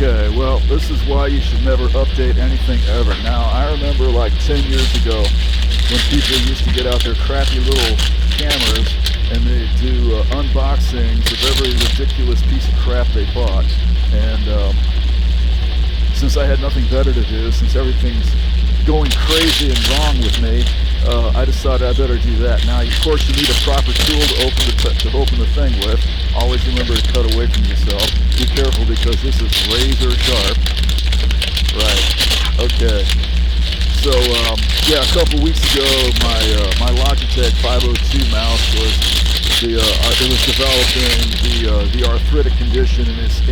Okay, well, this is why you should never update anything ever. Now, I remember like 10 years ago when people used to get out their crappy little cameras and they do unboxings of every ridiculous piece of crap they bought. And since I had nothing better to do, since everything's going crazy and wrong with me, I decided I better do that. Now, of course, you need a proper tool to open the thing with. Always remember to cut away from yourself. Be careful because this is razor sharp. Right. Okay. So, yeah, a couple weeks ago, my Logitech 502 mouse was it was developing the arthritic condition in its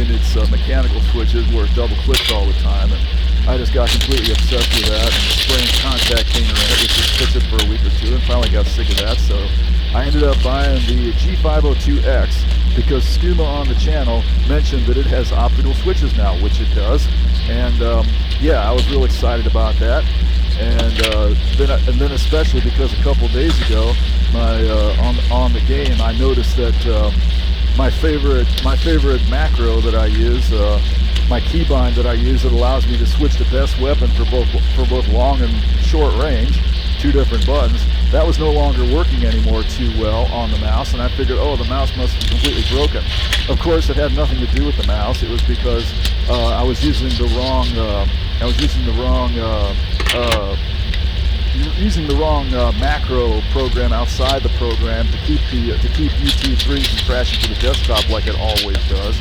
mechanical switches where it double clicks all the time. And I just got completely obsessed with that and spraying contact cleaner in it, which just fixed it for a week or two, and finally got sick of that. So I ended up buying the G502X because Skuma on the channel mentioned that it has optical switches now, which it does. And yeah, I was real excited about that. And then especially because a couple days ago, on the game, I noticed that my favorite macro that I use, my keybind that I use, that allows me to switch the best weapon for both long and short range, 2 different buttons, that was no longer working anymore too well on the mouse, and I figured, oh, the mouse must be completely broken. Of course, it had nothing to do with the mouse. It was because I was using the wrong macro program outside the program to keep UT3 from crashing to the desktop like it always does.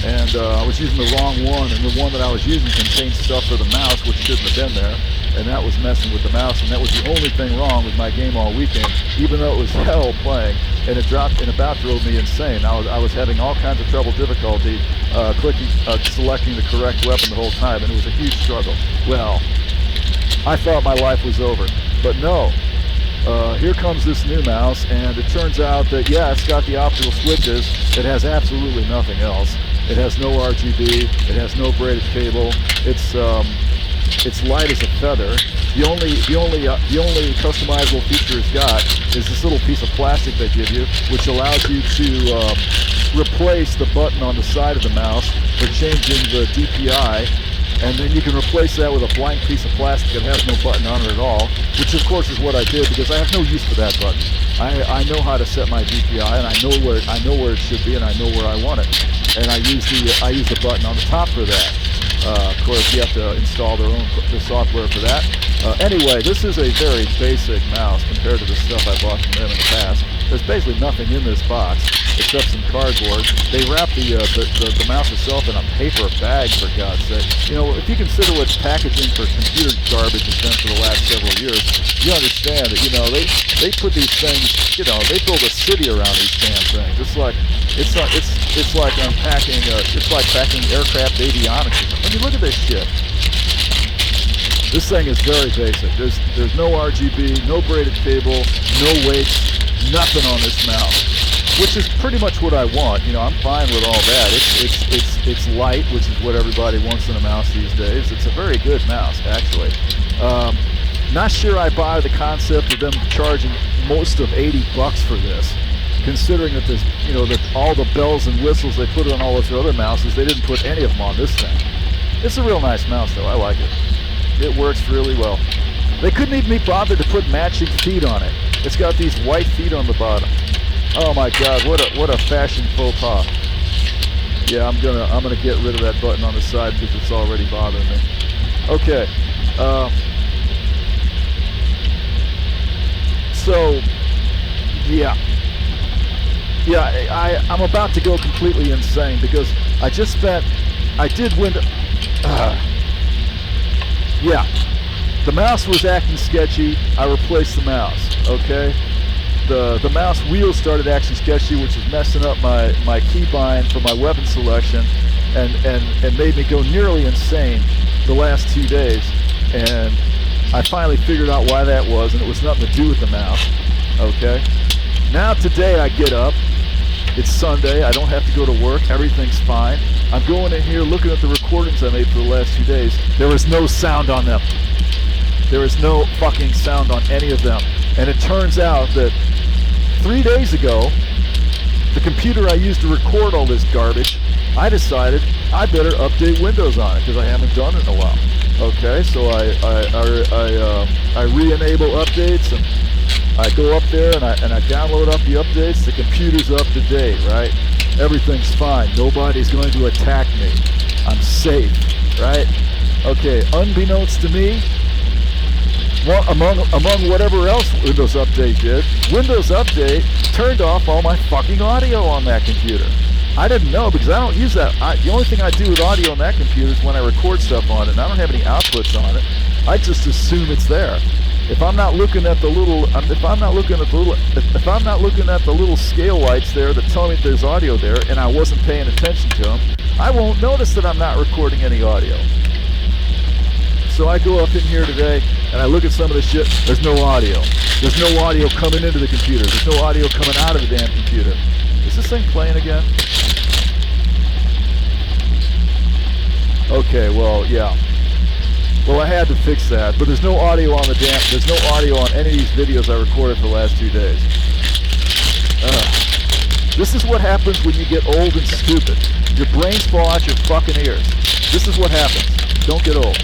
And I was using the wrong one, and the one that I was using contained stuff for the mouse which shouldn't have been there, and that was messing with the mouse, and that was the only thing wrong with my game all weekend, even though it was hell playing, and it about drove me insane. I was having all kinds of difficulty selecting the correct weapon the whole time, and it was a huge struggle. Well, I thought my life was over, but no. Here comes this new mouse, and it turns out that, yeah, it's got the optical switches. It has absolutely nothing else. It has no RGB. It has no braided cable. It's light as a feather. The only customizable feature it's got is this little piece of plastic they give you, which allows you to replace the button on the side of the mouse for changing the DPI. And then you can replace that with a blank piece of plastic that has no button on it at all, which of course is what I did because I have no use for that button. I know how to set my DPI, and I know where it should be, and I know where I want it. And I use the button on the top for that. Of course, you have to install the software for that. Anyway, this is a very basic mouse compared to the stuff I bought from them in the past. There's basically nothing in this box except some cardboard. They wrap the mouse itself in a paper bag, for God's sake. You know, if you consider what packaging for computer garbage has been for the last several years, you understand that, you know, they put these things, you know, they build a city around these damn things. It's like unpacking, it's like packing aircraft avionics. I mean, look at this shit. This thing is very basic. There's no RGB, no braided cable, no weights, nothing on this mouse, which is pretty much what I want. You know, I'm fine with all that. It's light, which is what everybody wants in a mouse these days. It's a very good mouse, actually. Not sure I buy the concept of them charging most of $80 for this, considering that there's, you know, that all the bells and whistles they put on all of their other mouses, they didn't put any of them on this thing. It's a real nice mouse, though. I like it. It works really well. They couldn't even be bothered to put matching feet on it. It's got these white feet on the bottom. Oh my God, what a fashion faux pas. Yeah, I'm gonna get rid of that button on the side because it's already bothering me. Okay. So yeah. Yeah, I'm about to go completely insane because yeah, the mouse was acting sketchy. I replaced the mouse, okay? The mouse wheels started acting sketchy, which is messing up my keybind for my weapon selection and made me go nearly insane the last 2 days. And I finally figured out why that was, and it was nothing to do with the mouse, okay? Now today I get up. It's Sunday, I don't have to go to work, everything's fine. I'm going in here looking at the recordings I made for the last 2 days. There is no sound on them. There is no fucking sound on any of them. And it turns out that 3 days ago, the computer I used to record all this garbage I decided I better update Windows on it because I haven't done it in a while. Okay, so I re-enable updates, and I go up there and I download up the updates. The computer's up to date, right? Everything's fine. Nobody's going to attack me. I'm safe, right? Okay, unbeknownst to me, well, among whatever else Windows Update did, Windows Update turned off all my fucking audio on that computer. I didn't know because I don't use that. The only thing I do with audio on that computer is when I record stuff on it, and I don't have any outputs on it. I just assume it's there. If I'm not looking at the little, if I'm not looking at the little scale lights there that tell me there's audio there, and I wasn't paying attention to them, I won't notice that I'm not recording any audio. So I go up in here today and I look at some of the shit. There's no audio. There's no audio coming into the computer. There's no audio coming out of the damn computer. Is this thing playing again? Okay, well, yeah. Well, I had to fix that, but there's no audio on there's no audio on any of these videos I recorded for the last 2 days. This is what happens when you get old and stupid. Your brains fall out your fucking ears. This is what happens. Don't get old.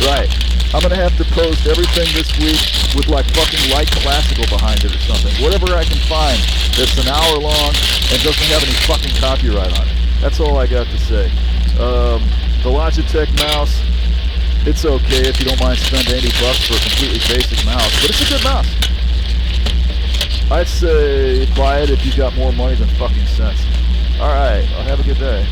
Right. I'm going to have to post everything this week with like fucking light classical behind it or something. Whatever I can find that's an hour long and doesn't have any fucking copyright on it. That's all I got to say. The Logitech mouse, it's okay if you don't mind spending $80 for a completely basic mouse, but it's a good mouse. I'd say buy it if you got more money than fucking sense. Alright, well, have a good day.